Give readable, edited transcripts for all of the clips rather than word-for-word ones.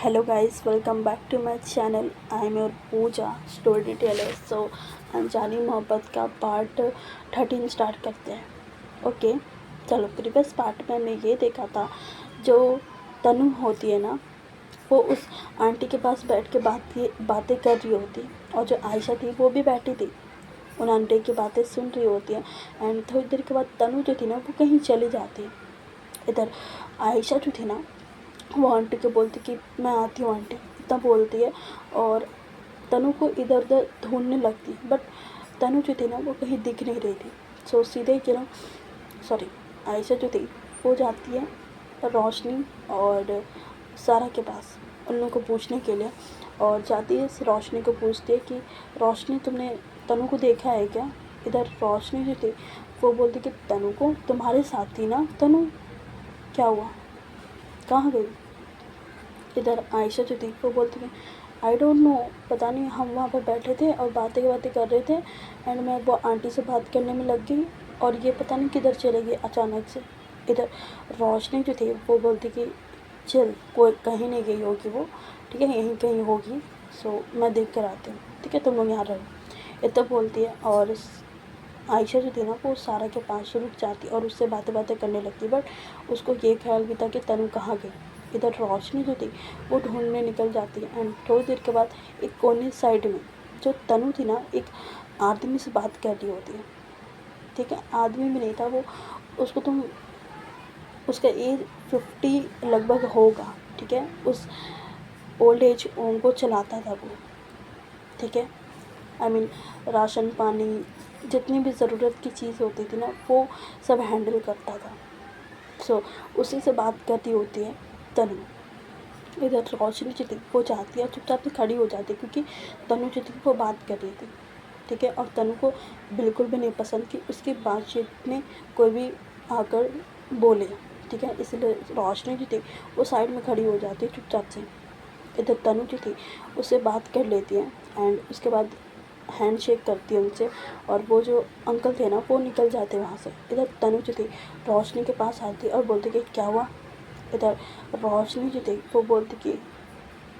Hello guys, welcome back to my channel. I am your Pooja story teller. So अनजानी मोहब्बत का part 13 start करते हैं. ओके, चलो. प्रीवियस पार्ट में हमने ये देखा था, जो तनु होती है ना, वो उस आंटी के पास बैठ के बातें कर रही होती, और जो आयशा थी वो भी बैठी थी, उन आंटी की बातें सुन रही होती है. एंड थोड़ी देर के बाद तनु जो थी ना, वो कहीं चली जाती है. इधर आयशा जो थी ना, वो आंटी को बोलती कि मैं आती हूँ आंटी, इतना बोलती है, और तनु को इधर उधर ढूंढने लगती है. बट तनु जो थी ना, वो कहीं दिख नहीं रही थी. सो सीधे आयशा जो थी वो जाती है रोशनी और सारा के पास उन लोगों को पूछने के लिए, और जाती है रोशनी को पूछती है कि रोशनी, तुमने तनु को देखा है क्या. इधर रोशनी जो थी वो बोलती कि तनु को, तुम्हारे साथ थी ना तनु, क्या हुआ, कहाँ गई. इधर आयशा जो थी वो बोलती है आई डोंट नो, पता नहीं, हम वहाँ पर बैठे थे और बातें कर रहे थे, एंड मैं वो आंटी से बात करने में लग गई, और ये पता नहीं किधर चले गई अचानक से. इधर रोशनी जो थी वो बोलती कि चल, कोई कहीं नहीं गई होगी वो, ठीक है, यहीं कहीं होगी, सो मैं देख कर आती हूँ, ठीक है, तुम लोग यहाँ रहो, इतना बोलती है. और आयशा जो थी ना, वो सारा के पास रुक जाती और उससे बातें करने लगती. बट उसको ये ख्याल भी था कि तनु कहाँ गई. इधर रोशनी जो थी वो ढूंढने निकल जाती है, एंड थोड़ी देर के बाद एक कोने साइड में जो तनु थी ना, एक आदमी से बात कर रही होती है, ठीक है. आदमी भी नहीं था वो, उसको तुम, उसका एज 50 लगभग होगा, ठीक है. उस ओल्ड एज होम को चलाता था वो, ठीक है. आई मीन राशन पानी, जितनी भी ज़रूरत की चीज़ होती थी ना, वो सब हैंडल करता था. सो उसी से बात करती होती है तनु. इधर रोशनी जो थी वो जाती है, चुपचाप से खड़ी हो जाती है, क्योंकि तनु जो थी वो बात कर रही थी, ठीक है. और तनु को बिल्कुल भी नहीं पसंद कि उसकी बातचीत में कोई भी आकर बोले, ठीक है. इसलिए रोशनी जो थी वो साइड में खड़ी हो जाती है चुपचाप से. इधर तनु जो थी उससे बात कर लेती है, एंड उसके बाद हैंड शेक करती है उनसे, और वो जो अंकल थे ना वो निकल जाते वहाँ से. इधर तनु जो थी रोशनी के पास आती और बोलती कि क्या हुआ. इधर रोशनी जो थी वो बोलती कि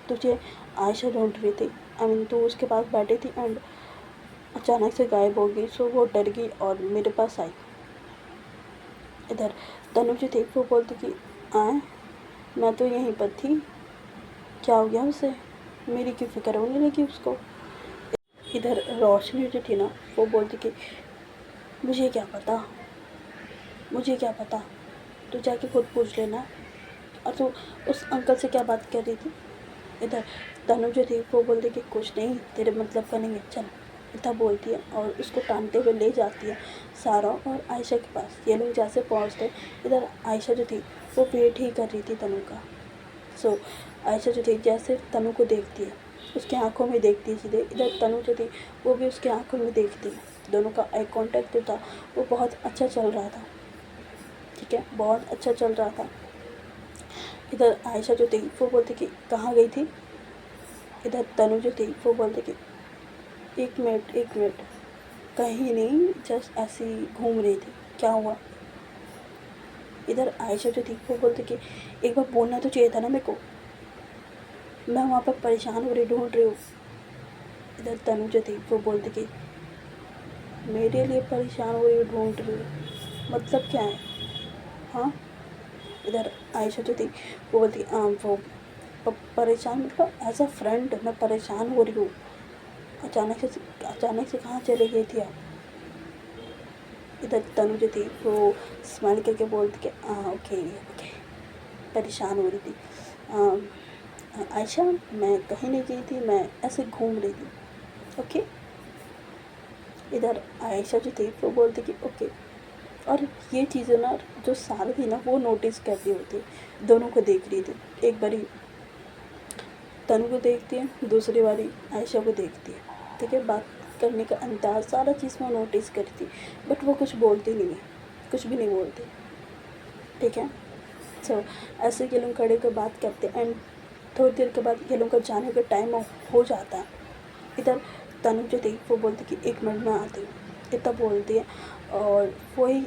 तुझे आयशा ढूंढ रही थी, आई मीन तू उसके पास बैठी थी एंड अचानक से गायब हो गई. सो वो डर गई और मेरे पास आई. इधर तनु जो थी वो बोलती कि आए, मैं तो यहीं पर थी, क्या हो गया उसे, मेरी क्यों फिक्र होने लगी उसको. इधर रोशनी जो थी ना वो बोलती कि मुझे क्या पता, तू जाके खुद पूछ लेना. और तू उस अंकल से क्या बात कर रही थी. इधर तनु जो थी वो बोलती कि कुछ नहीं, तेरे मतलब का नहीं है, चल, इतना बोलती है, और उसको टानते हुए ले जाती है सारा और आयशा के पास. ये लोग जैसे पहुँचते, इधर आयशा जो थी वो वेट ही कर रही थी तनु का. सो आयशा जो थी जैसे तनु को देखती है, उसके आंखों में देखती है सीधे. इधर तनु जो थी वो भी उसके आंखों में देखती है. दोनों का आई कांटेक्ट जो था वो बहुत अच्छा चल रहा था, ठीक है, बहुत अच्छा चल रहा था. इधर आयशा जो थी वो बोलती कि कहाँ गई थी. इधर तनु जो थी वो बोलती कि एक मिनट, कहीं नहीं, जस्ट ऐसे ही घूम रही थी, क्या हुआ. इधर आयशा जो थी वो बोलती कि एक बार बोलना तो चाहिए था ना मेरे को, मैं वहाँ पर परेशान हो रही, ढूंढ रही हूँ. इधर तनु जो थी वो बोलती कि मेरे लिए परेशान हो रही हूँ, ढूंढ रही हूँ, मतलब क्या है, हाँ. इधर आयशा जो थी वो बोलती वो परेशान, मतलब एज अ फ्रेंड मैं परेशान हो रही हूँ. अचानक से कहाँ चली गई थी आप. इधर तनु जो थी वो स्माइल करके बोलती कि ओके, परेशान हो रही थी. आयशा, मैं कहीं नहीं गई थी, मैं ऐसे घूम रही थी, ओके. इधर आयशा जो थी वो बोलती कि ओके. और ये चीज़ें ना, जो सारा थी ना वो नोटिस कर रही होती, दोनों को देख रही थी. एक बारी तनु को देखती है, दूसरी बारी आयशा को देखती है, ठीक है. बात करने का अंदाज, सारा चीज़ वो नोटिस करती, बट वो कुछ बोलती नहीं है, कुछ भी नहीं बोलती, ठीक है. सो ऐसे ये लोग खड़े होकर बात करते हैं, एंड थोड़ी देर के बाद ये लोग का जाने का टाइम हो जाता है. इधर तनु जो थी वो बोलती कि एक मिनट में आती हूँ, इतना बोलती है, और वही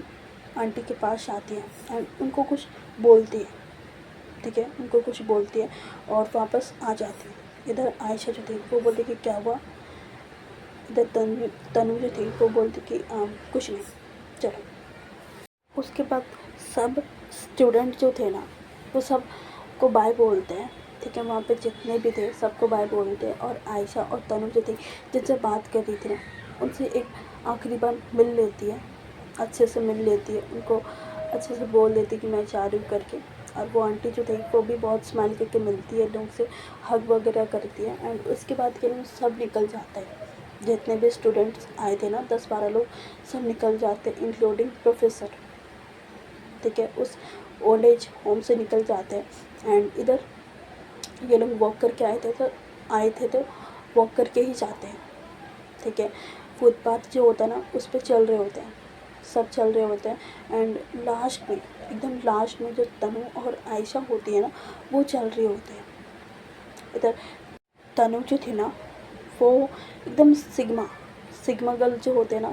आंटी के पास आती है एंड उनको कुछ बोलती है. ठीक है, उनको कुछ बोलती है और वापस आ जाती है। इधर आयशा जो थी वो बोलती कि क्या हुआ। इधर तनु जो थी वो बोलती कि कुछ नहीं, चलो। उसके बाद सब स्टूडेंट जो थे ना वो सब को बाय बोलते हैं, ठीक है, वहाँ पे जितने भी थे सबको बाय बोलते हैं। और आयशा और तनु जो थी जिनसे बात कर रही थी ना उनसे एक आखिरी बार मिल लेती है, अच्छे से मिल लेती है, उनको अच्छे से बोल देती कि मैं चाह रही हूँ करके। और वो आंटी जो थी वो भी बहुत स्माइल करके मिलती है, लोग से हग वगैरह करती है। एंड उसके बाद के लोग सब निकल जाते हैं, जितने भी स्टूडेंट्स आए थे ना 10-12 लोग सब निकल जाते हैं, इंक्लूडिंग प्रोफेसर, ठीक है, उस ओल्ड एज होम से निकल जाते हैं। एंड इधर ये लोग वॉक करके आए थे तो वॉक करके ही जाते हैं, ठीक है। फुटपाथ जो होता है ना उस पर चल रहे होते हैं, सब चल रहे होते हैं। एंड लास्ट में, एकदम लास्ट में जो तनु और आयशा होती है ना वो चल रही होती है। इधर तनु जो थी ना वो एकदम सिग्मा गर्ल जो होते हैं ना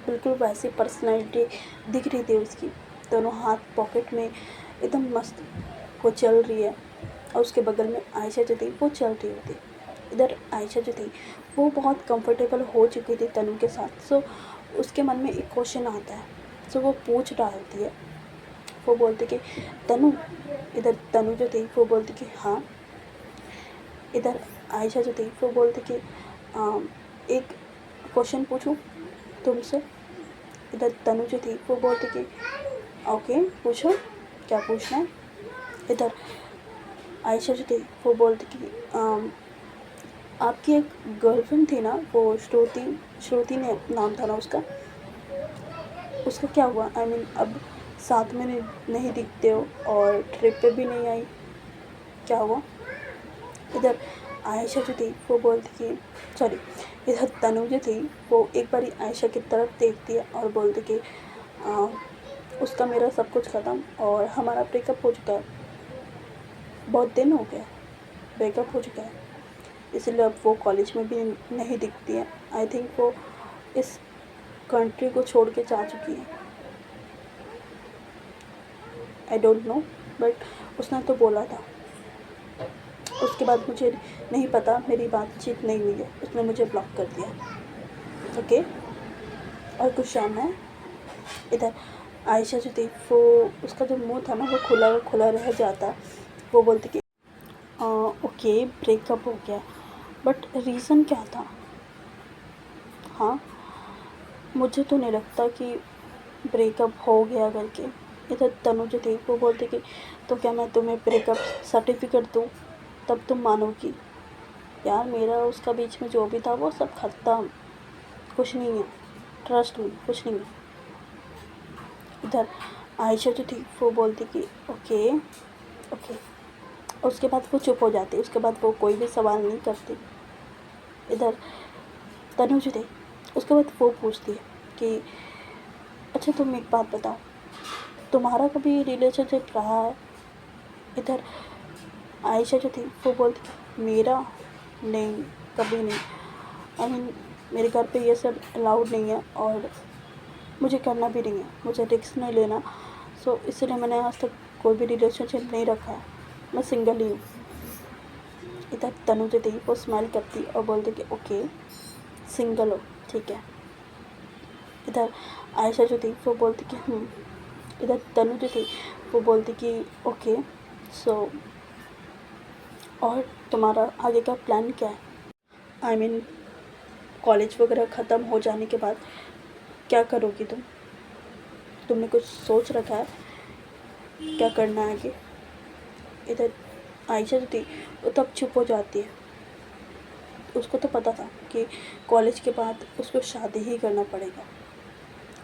बिल्कुल वैसी पर्सनैलिटी दिख रही थी उसकी, दोनों हाथ पॉकेट में एकदम मस्त वो चल रही है। और उसके बगल में आयशा जो थी वो चल रही होती। इधर आयशा जो थी वो बहुत कंफर्टेबल हो चुकी थी तनु के साथ। सो उसके मन में एक क्वेश्चन आता है, सो वो पूछ डालती है, वो बोलती कि तनु, इधर तनु जो थी वो बोलती कि हाँ। इधर आयशा जो थी वो बोलती कि एक क्वेश्चन पूछूं तुमसे। इधर तनु जो थी वो बोलती कि ओके पूछो, क्या पूछना है। इधर आयशा जो थी वो बोलती कि आपकी एक गर्लफ्रेंड थी ना, वो श्रुति ने नाम था ना उसका क्या हुआ। आई मीन अब साथ में नहीं दिखते हो और ट्रिप पे भी नहीं आई, क्या हुआ। इधर आयशा जो थी वो बोलती कि सॉरी, इधर तनु जो थी वो एक बारी आयशा की तरफ देखती है और बोलती कि उसका मेरा सब कुछ ख़त्म और हमारा ब्रेकअप हो चुका है, बहुत दिन हो गया ब्रेकअप हो चुका है, इसलिए अब वो कॉलेज में भी नहीं दिखती है। आई थिंक वो इस कंट्री को छोड़ के जा चुकी है, आई डोंट नो, बट उसने तो बोला था। उसके बाद मुझे नहीं पता, मेरी बातचीत नहीं हुई है, उसने मुझे ब्लॉक कर दिया, ओके। और कुछ जानना है। इधर आयशा जो थी वो उसका जो मुंह था ना वो खुला रह जाता। वो बोलती कि ओके ब्रेकअप हो गया, बट रीज़न क्या था। हाँ, मुझे तो नहीं लगता कि ब्रेकअप हो गया करके। इधर तनु जो थी वो बोलती कि तो क्या मैं तुम्हें ब्रेकअप सर्टिफिकेट दूँ तब तुम मानोगी। यार मेरा उसका बीच में जो भी था वो सब ख़त्म, कुछ नहीं है, ट्रस्ट में कुछ नहीं है। इधर आयशा जो थी वो बोलती कि ओके ओके। उसके बाद वो चुप हो जाती, उसके बाद वो कोई भी सवाल नहीं करती। इधर तनु जो थी उसके बाद वो पूछती है कि अच्छा तुम एक बात बताओ, तुम्हारा कभी रिलेशनशिप रहा है। इधर आयशा जो थी वो बोलती मेरा नहीं, कभी नहीं। आई मीन मेरे घर पे ये सब अलाउड नहीं है और मुझे करना भी नहीं है, मुझे रिस्क नहीं लेना। सो इसलिए मैंने आज तक कोई भी रिलेशनशिप नहीं रखा है, मैं सिंगल ही हूँ। इधर तनु जो थी वो स्माइल करती और बोलती कि ओके सिंगल हो, ठीक है। इधर आयशा जो थी वो बोलती कि इधर तनु जो थी वो बोलती कि ओके सो और तुम्हारा आगे का प्लान क्या है। आई मीन कॉलेज वगैरह ख़त्म हो जाने के बाद क्या करोगी तुमने कुछ सोच रखा है क्या करना है आगे। इधर आयशा जो थी वो तब चुप हो जाती है, उसको तो पता था कि कॉलेज के बाद उसको शादी ही करना पड़ेगा,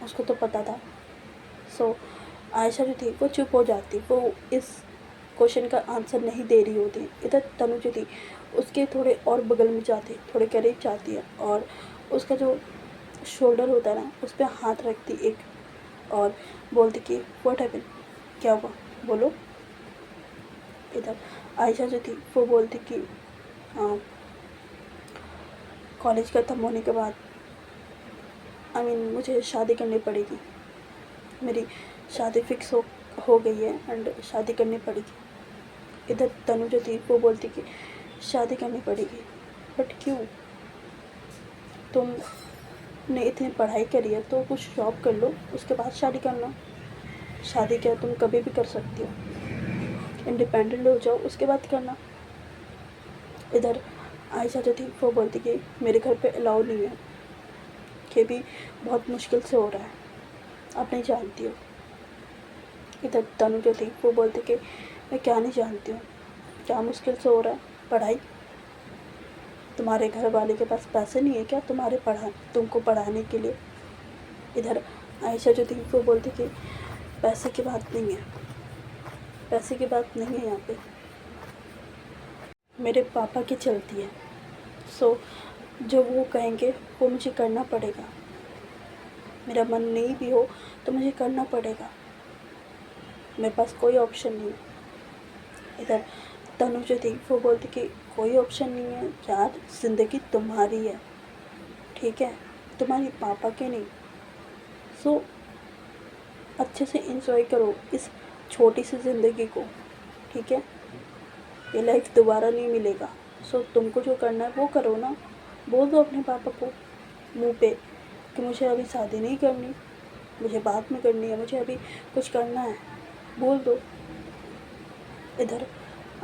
उसको तो पता था। सो आयशा जो थी वो चुप हो जाती, वो इस क्वेश्चन का आंसर नहीं दे रही होती। इधर तनु जो थी उसके थोड़े और बगल में जाती, थोड़े करीब जाती है और उसका जो शोल्डर होता है ना उस पर हाथ रखती एक और बोलती कि व्हाट हैपेंड, क्या हुआ बोलो। इधर आयशा जो थी वो बोलती कि कॉलेज ख़त्म होने के बाद आई मीन मुझे शादी करनी पड़ेगी, मेरी शादी फिक्स हो गई है एंड शादी करनी पड़ेगी। इधर तनु जो थी वो बोलती कि शादी करनी पड़ेगी। बट क्यों? तुमने इतनी पढ़ाई करी है तो कुछ जॉब कर लो, उसके बाद शादी करना। शादी क्या तुम कभी भी कर सकती हो, इंडिपेंडेंट हो जाओ उसके बाद करना। इधर आयशा जो थी वो बोलती कि मेरे घर पे अलाउ नहीं है, ये भी बहुत मुश्किल से हो रहा है, आप नहीं जानती हो। इधर तनु जो थी वो बोलती कि मैं क्या नहीं जानती हूँ, क्या मुश्किल से हो रहा है? पढ़ाई? तुम्हारे घर वाले के पास पैसे नहीं है क्या तुमको पढ़ाने के लिए? इधर आयशा जो थी वो बोलती कि पैसे की बात नहीं है, पैसे की बात नहीं है यहाँ पे, मेरे पापा की चलती है। सो जो वो कहेंगे वो मुझे करना पड़ेगा, मेरा मन नहीं भी हो तो मुझे करना पड़ेगा, मेरे पास कोई ऑप्शन नहीं। इधर तनु जो थी वो बोलती कि कोई ऑप्शन नहीं है यार, ज़िंदगी तुम्हारी है, ठीक है, तुम्हारी पापा की नहीं। सो अच्छे से एंजॉय करो इस छोटी सी ज़िंदगी को, ठीक है, ये लाइफ दोबारा नहीं मिलेगा। सो तुमको जो करना है वो करो ना। बोल दो अपने पापा को मुंह पे कि मुझे अभी शादी नहीं करनी, मुझे बाद में करनी है, मुझे अभी कुछ करना है, बोल दो। इधर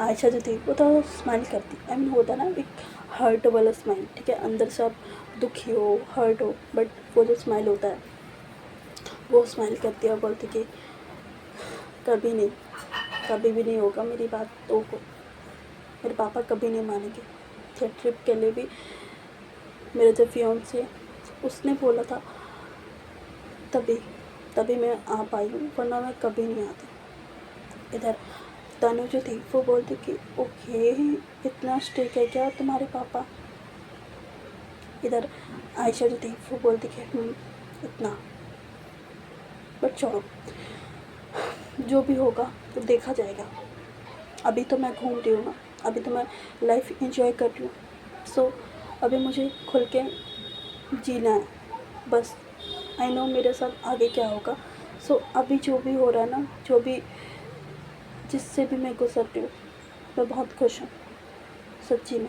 आयशा जो थी वो तो स्माइल करती, आई मीन होता ना एक हर्ट वाला स्माइल, ठीक है, अंदर से आप दुखी हो, हर्ट हो, बट वो जो स्माइल होता है वो स्माइल करती है और बोलती कि कभी नहीं, कभी भी नहीं होगा मेरी बातों को, मेरे पापा कभी नहीं मानेंगे। फिर ट्रिप के लिए भी मेरे जो फियांसे उसने बोला था तभी मैं आ पाई हूँ, वरना मैं कभी नहीं आती। इधर तनु जो थी वो बोलती कि ओके, इतना स्ट्रिक्ट है क्या तुम्हारे पापा? इधर आयशा जो थी वो बोलती कि इतना, बट छोड़ो, जो भी होगा तो देखा जाएगा, अभी तो मैं घूम रही हूँ ना, अभी तो मैं लाइफ एंजॉय कर रही हूँ। सो अभी मुझे खुल के जीना है बस। आई नो मेरे साथ आगे क्या होगा। सो अभी जो भी हो रहा है ना, जो भी जिससे भी मैं गुजर रही हूँ, मैं बहुत खुश हूँ सच्ची में।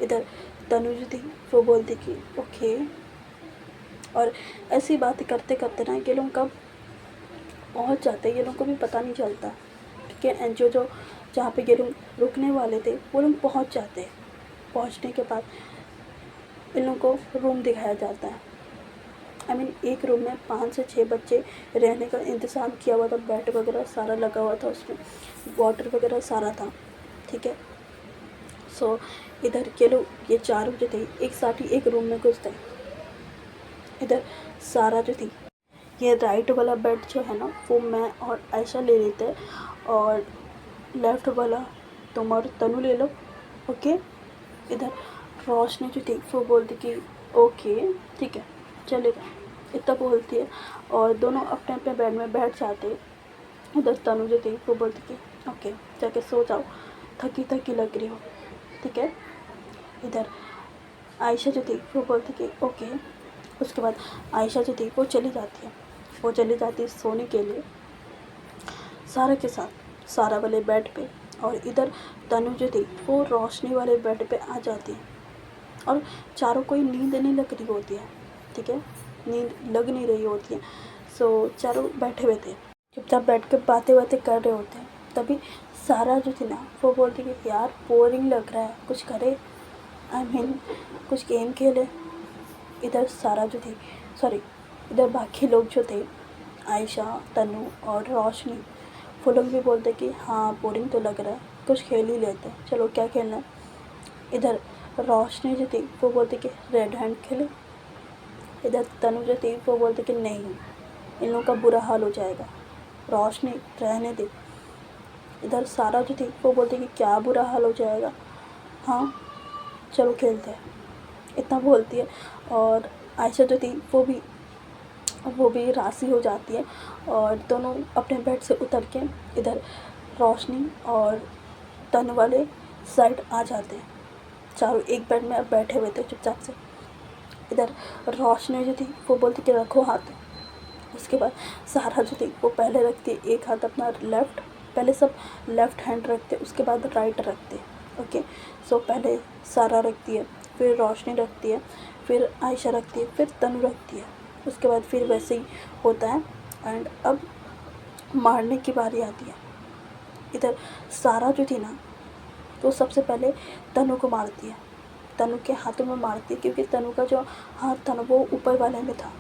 इधर तनुज थी वो बोलती कि ओके, और ऐसी बातें करते करते ना ये लोग कब पहुँच जाते हैं ये लोग को भी पता नहीं चलता, ठीक है। एंड जो जहाँ पे ये लोग रुकने वाले थे वो लोग पहुँच जाते हैं। पहुँचने के बाद इन लोगों को रूम दिखाया जाता है। आई मीन एक रूम में 5 से 6 बच्चे रहने का इंतज़ाम किया हुआ था, बेड वगैरह सारा लगा हुआ था, उसमें वाटर वगैरह सारा था, ठीक है। सो इधर के लोग ये 4 जो थे एक साथ ही एक रूम में घुसते हैं। इधर सारा जो थी, ये राइट वाला बेड जो है ना वो मैं और आयशा ले लेते हैं, और लेफ़्ट वाला तुम और तनु ले लो, ओके। इधर रोशनी जो थी वो बोलती कि ओके ठीक है चलेगा, इतना बोलती है, और दोनों अपने अपने बेड में बैठ जाते हैं। उधर तनु जो थी वो बोलती कि ओके जाके सो जाओ, थकी थकी लग रही हो, ठीक है। इधर आयशा जो थी वो बोलती कि ओके। उसके बाद आयशा जो थी वो चली जाती है सोने के लिए सारा के साथ, सारा वाले बेड पे, और इधर तनु जो थी वो रोशनी वाले बेड पे आ जाती है, और चारों को नींद नहीं लग रही होती है, ठीक है, नींद लग नहीं रही होती है। सो चारों बैठे हुए थे, चुपचाप बैठ के बातें कर रहे होते हैं। तभी सारा जो थी ना वो बोलती कि यार बोरिंग लग रहा है, कुछ करे, आई मीन कुछ गेम खेले। इधर सारा जो थी इधर बाकी लोग जो थे आयशा, तनु और रोशनी, वो लोग भी बोलते कि हाँ बोरिंग तो लग रहा है, कुछ खेल ही लेते हैं, चलो क्या खेलना है। इधर रोशनी जो थी वो बोलती कि रेड हैंड खेले। इधर तनु जो थी वो बोलती कि नहीं, इन लोगों का बुरा हाल हो जाएगा, रोशनी रहने दे। इधर सारा जो थी वो बोलती कि क्या बुरा हाल हो जाएगा, हाँ चलो खेलते हैं, इतना बोलती है। और आयशा जो थी वो भी राज़ी हो जाती है, और दोनों अपने बेड से उतर के इधर रोशनी और तनु वाले साइड आ जाते हैं। चारों एक बेड में अब बैठे हुए थे चुपचाप से। इधर रोशनी जो थी वो बोलती कि रखो हाथ। उसके बाद सारा जो थी वो पहले रखती है एक हाथ अपना लेफ़्ट पहले सब लेफ़्ट हैंड रखते, उसके बाद राइट रखते। ओके, सो पहले सारा रखती है, फिर रोशनी रखती है, फिर आयशा रखती है, फिर तनु रखती है, उसके बाद फिर वैसे ही होता है। एंड अब मारने की बारी आती है। इधर सारा जो थी ना, तो सबसे पहले तनु को मारती है, तनु के हाथों में मारती है, क्योंकि तनु का जो हाथ था ना वो ऊपर वाले में था।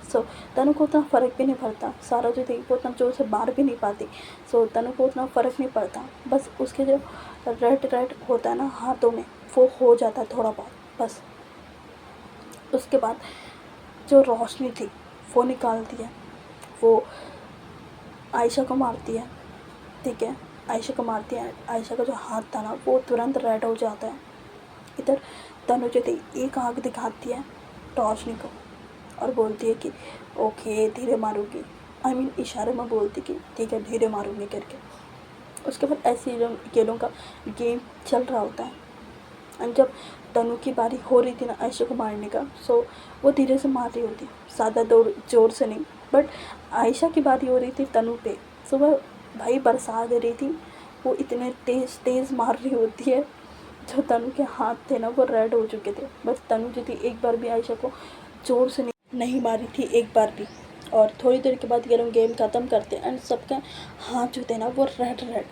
सो तनु को उतना फ़र्क भी नहीं पड़ता, सारा जो थी वो उतना जोर से मार भी नहीं पाती। सो तनु को उतना फ़र्क नहीं पड़ता, बस उसके जो रेड रेड होता है ना हाथों में, वो हो जाता है थोड़ा बहुत बस। उसके बाद जो रोशनी थी वो निकालती है, वो आयशा को मारती है। ठीक है, आयशा को मारती है। आयशा का जो हाथ था ना वो तुरंत रेड हो जाता है। इधर तनु जो थी एक आँख दिखाती है रोशनी को और बोलती है कि ओके धीरे मारूंगी, आई मीन इशारे में बोलती कि ठीक है धीरे मारूंगी करके। उसके बाद ऐसे ही ये लोगों का गेम चल रहा होता है। एंड जब तनु की बारी हो रही थी ना आयशा को मारने का, सो वो धीरे से मार रही होती, ज़्यादा जोर से नहीं। बट आयशा की बारी हो रही थी तनु पे, सो वह भाई बरसा दे रही थी, वो इतने तेज़ तेज़ मार रही होती है। जो तनु के हाथ थे ना वो रेड हो चुके थे, बस तनु जो थी एक बार भी आयशा को जोर से नहीं मारी थी, एक बार भी। और थोड़ी देर के बाद ये लोग गेम ख़त्म करते एंड सबके हाथ जो थे ना वो रेड रेड,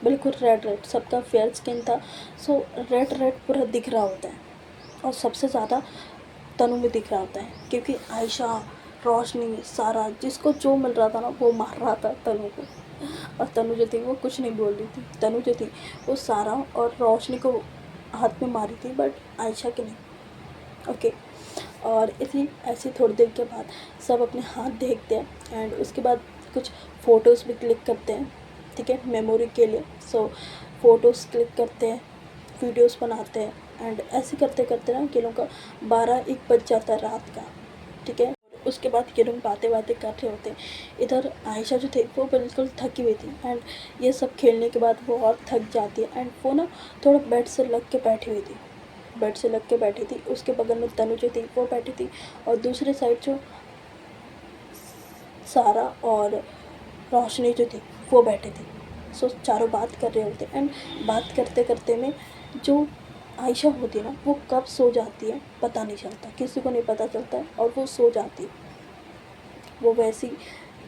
बिल्कुल रेड रेड, सबका फेयर स्किन था, सो रेड रेड पूरा दिख रहा होता है। और सबसे ज़्यादा तनु में दिख रहा होता है, क्योंकि आयशा, रोशनी, सारा जिसको जो मिल रहा था ना वो मार रहा था तनु को। और तनु जो थी वो कुछ नहीं बोल रही थी, तनु जो थी वो सारा और रोशनी को हाथ में मारी थी, बट आयशा के नहीं। ओके, और इसी ऐसी थोड़ी देर के बाद सब अपने हाथ देखते हैं एंड उसके बाद कुछ फ़ोटोज़ भी क्लिक करते हैं, ठीक है, मेमोरी के लिए। सो फ़ोटोज़ क्लिक करते हैं, वीडियोस बनाते हैं एंड ऐसे करते करते ना ये लोगों का 12-1 बज जाता है रात का, ठीक है। उसके बाद ये लोग बातें बातें कर रहे होते हैं। इधर आयशा जो थी वो बिल्कुल थकी हुई थी एंड ये सब खेलने के बाद वो और थक जाती है एंड वो ना थोड़ा बेड से लग के बैठी हुई थी, बेड से लग के बैठी थी। उसके बगल में तनु जो थी वो बैठी थी और दूसरी साइड जो सारा और रोशनी जो थी वो बैठी थी। सो चारों बात कर रहे होते एंड बात करते करते में जो आयशा होती है ना वो कब सो जाती है पता नहीं चलता, किसी को नहीं पता चलता है और वो सो जाती है, वो वैसे ही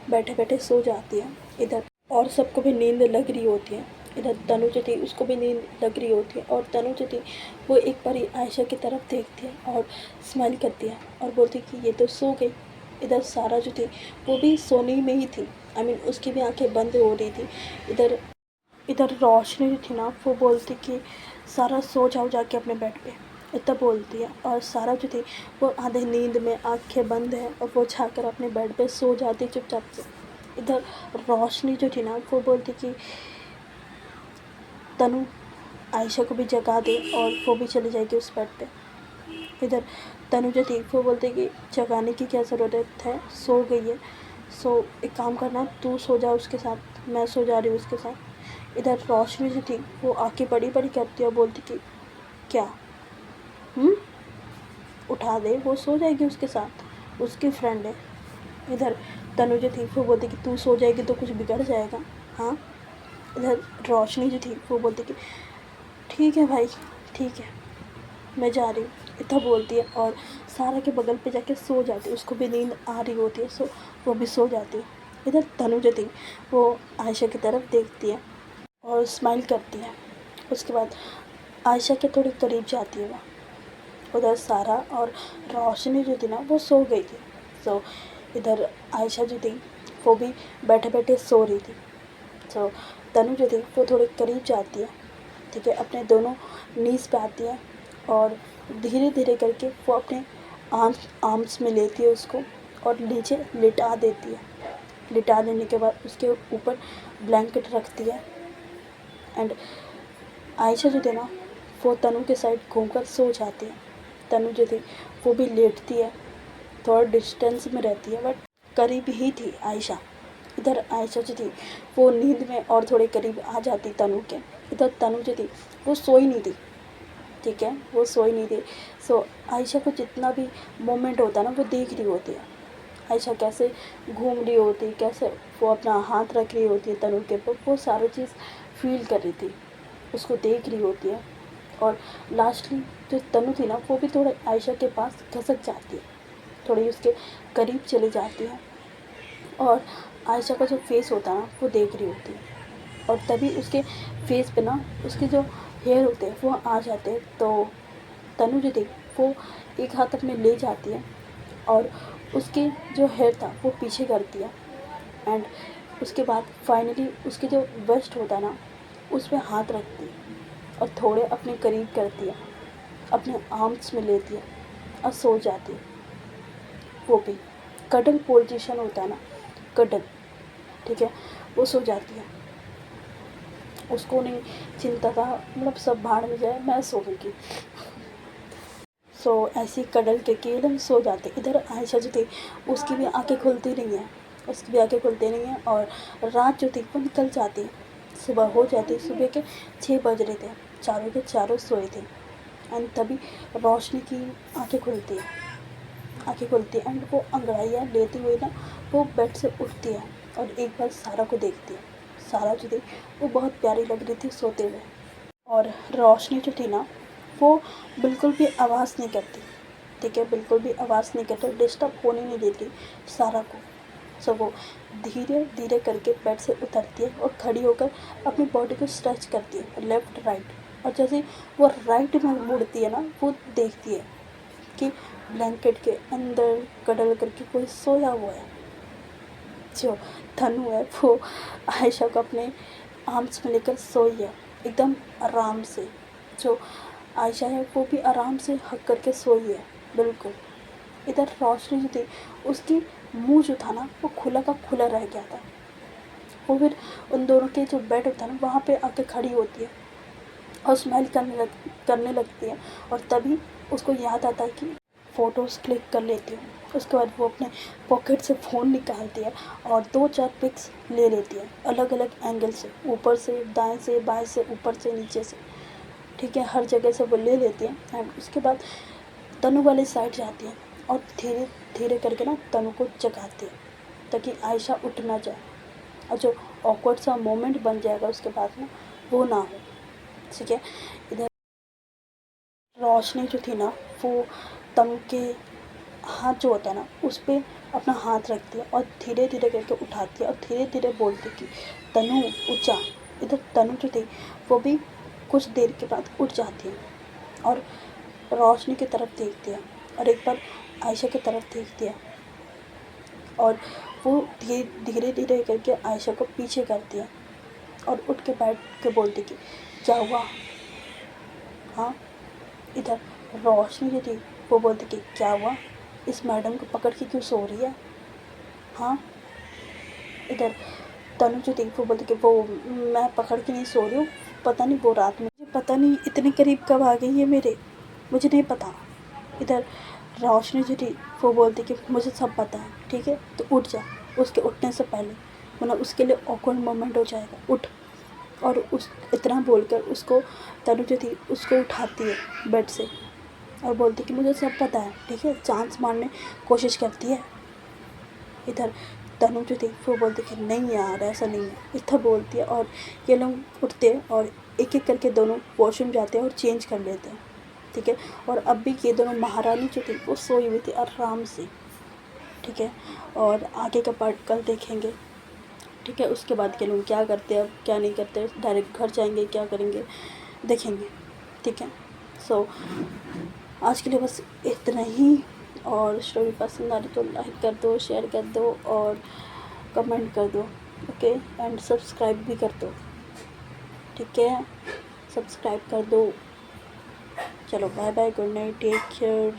बैठे बैठे सो जाती है। इधर और सबको भी नींद लग रही होती है। इधर तनु जो थी उसको भी नींद लग रही होती है और तनु जो थी वो एक बार आयशा की तरफ देखती है और स्माइल करती है और बोलती है कि ये तो सो गई। इधर सारा जो थी वो भी सोने में ही थी, आई मीन उसकी भी आंखें बंद हो रही थी। इधर इधर रोशनी जो थी ना वो बोलती कि सारा सो जाओ जाके अपने बेड पे, इतना बोलती है। और सारा जो थी वो आधे नींद में आंखें बंद है और वो जाकर अपने बेड पे सो जाती चुपचाप से। इधर रोशनी जो थी ना वो बोलती कि तनु आयशा को भी जगा दे और वो भी चली जाएगी उस बेड पे। इधर तनु जो थी वो बोलती कि जगाने की क्या ज़रूरत है, सो गई है, सो एक काम करना तू सो जा उसके साथ, मैं सो जा रही हूँ उसके साथ। इधर रोशनी जो थी वो आके बड़ी बड़ी करती है और बोलती कि क्या उठा दे, वो सो जाएगी उसके साथ, उसकी फ्रेंड है। इधर तनु जो थी वो बोलती कि तू सो जाएगी तो कुछ बिगड़ जाएगा, हाँ। इधर रोशनी जो थी वो बोलती कि ठीक है भाई, ठीक है, मैं जा रही हूँ, इतना बोलती है और सारा के बगल पे जाके सो जाती है। उसको भी नींद आ रही होती है, सो वो भी सो जाती है। इधर तनु जो थी वो आयशा की तरफ देखती है और स्माइल करती है। उसके बाद आयशा के थोड़ी करीब जाती है वह। उधर सारा और रोशनी जो थी ना वो सो गई थी। सो इधर आयशा जो थी वो भी बैठे बैठे सो रही थी। सो तनु जो थी वो थोड़ी करीब जाती है, ठीक है, अपने दोनों नीज़ पे आती है और धीरे धीरे करके वो अपने आर्म्स में लेती है उसको और नीचे लिटा देती है। लिटा देने के बाद उसके ऊपर ब्लैंकेट रखती है एंड आयशा जो थी ना वो तनु के साइड घूमकर सो जाती है। तनु जो थी वो भी लेटती है, थोड़ा डिस्टेंस में रहती है बट करीब ही थी आयशा। इधर आयशा जो थी वो नींद में और थोड़े करीब आ जाती तनु के। इधर तनु जो थी वो सोई नहीं थी, ठीक है, वो सोई नहीं थी। सो आयशा को जितना भी मोमेंट होता है ना वो देख रही होती है आयशा कैसे घूम रही होती, कैसे वो अपना हाथ रख रही होती है तनु के ऊपर, वो सारी चीज़ फील कर रही थी, उसको देख रही होती है। और लास्टली जो तनु थी ना, वो भी थोड़ा आयशा के पास खसक जाती है, थोड़ी उसके करीब चली जाती है और आयशा का जो फेस होता है ना, वो देख रही होती है। और तभी उसके फेस पे ना उसके जो हेयर होते हैं वो आ जाते हैं। तो तनु जो थी वो एक हाथ अपने ले जाती है और उसके जो हेयर था वो पीछे करती है। एंड उसके बाद फाइनली उसके जो वेस्ट होता है ना, उस पर हाथ रखती है और थोड़े अपने करीब करती है, अपने आर्म्स में लेती है और सो जाती है। वो भी कडल पोजीशन होता है ना, कडल, ठीक है, वो सो जाती है। उसको नहीं चिंता था, मतलब सब भाड़ में जाए, मैं सोऊंगी। सो ऐसी कडल के एकदम सो जाते। इधर आयशा जो थी उसकी भी आंखें खुलती नहीं है, उसकी भी आंखें खुलती नहीं है और रात जो थी वो निकल जाती। सुबह हो जाती, सुबह के 6 बज रहे थे, चारों के चारों सोए थे। एंड तभी रोशनी की आंखें खुलती है, आंखें खुलती है एंड वो अंगड़ाइयाँ लेती हुई ना वो बेड से उठती है और एक बार सारा को देखती है। सारा जो थी वो बहुत प्यारी लग रही थी सोते हुए। और रोशनी जो थी ना वो बिल्कुल भी आवाज़ नहीं करती, ठीक है, बिल्कुल भी आवाज़ नहीं करती, डिस्टर्ब होने नहीं देती सारा को। सो वो धीरे धीरे करके बेड से उतरती है और खड़ी होकर अपनी बॉडी को स्ट्रेच करती है लेफ़्ट राइट। और जैसे वो राइट में मुड़ती है ना, वो देखती है कि ब्लैंकेट के अंदर कडल करके कोई सोया हुआ है। जो तनु है वो आयशा को अपने आर्म्स में लेकर सोई है एकदम आराम से। जो आयशा है वो भी आराम से हक करके सोई है बिल्कुल। इधर रोशनी जो थी उसकी मुंह जो था ना वो खुला का खुला रह गया था। वो फिर उन दोनों के जो बेड होता है ना वहाँ पे आके खड़ी होती है और स्माइल करने लगती है। और तभी उसको याद आता है कि फ़ोटोज़ क्लिक कर लेती हूँ। उसके बाद वो अपने पॉकेट से फ़ोन निकालती है और 2-4 पिक्स ले लेती है अलग अलग एंगल से, ऊपर से, दाएं से, बाएं से, ऊपर से, नीचे से, ठीक है, हर जगह से वो ले लेती है। एंड उसके बाद तनु वाली साइड जाती है और धीरे धीरे करके ना तनु को जगाती है ताकि आयशा उठ ना जाए और जो ऑकवर्ड सा मोमेंट बन जाएगा उसके बाद में वो ना हो, ठीक है। इधर रोशनी जो थी ना वो तनु के हाथ जो होता है ना उस पर अपना हाथ रखती है और धीरे धीरे करके उठाती है और धीरे धीरे बोलती कि तनु ऊँचा। इधर तनु जो थी वो भी कुछ देर के बाद उठ जाती है और रोशनी की तरफ देखती है और एक बार आयशा की तरफ देखती है और वो धीरे धीरे करके आयशा को पीछे करती है और उठ के बैठ के बोलती कि क्या हुआ। हाँ, इधर रोशनी जो थी वो बोलती कि क्या हुआ, इस मैडम को पकड़ के क्यों सो रही है। हाँ, इधर तनु जो थी वो बोलती कि वो मैं पकड़ के नहीं सो रही हूँ, पता नहीं वो रात में, मुझे पता नहीं इतने करीब कब आ गई है मेरे, मुझे नहीं पता। इधर रोशनी जो थी वो बोलती कि मुझे सब पता है, ठीक है, तो उठ जा उसके उठने से पहले, वरना उसके लिए ऑकवर्ड मोमेंट हो जाएगा, उठ। और उस इतना बोलकर उसको तनु जो थी उसको उठाती है बेड से और बोलती कि मुझे सब पता है, ठीक है, चांस मारने कोशिश करती है। इधर तनु जो थी वो बोलती कि नहीं यार ऐसा नहीं है, इतना बोलती है। और ये लोग उठते हैं और एक एक करके दोनों वॉशरूम जाते हैं और चेंज कर लेते हैं, ठीक है। और अब भी ये दोनों महारानी जो थी वो सोई हुई थी आराम से, ठीक है। और आगे का पार्ट कल देखेंगे, ठीक है। उसके बाद के लोग क्या करते हैं, अब क्या नहीं करते, डायरेक्ट घर जाएंगे, क्या करेंगे, देखेंगे, ठीक है। सो आज के लिए बस इतना ही। और स्टोरी पसंद आ रही तो लाइक कर दो, शेयर कर दो और कमेंट कर दो, ओके। एंड सब्सक्राइब भी कर दो, ठीक है, सब्सक्राइब कर दो। चलो bye bye, good night, take care.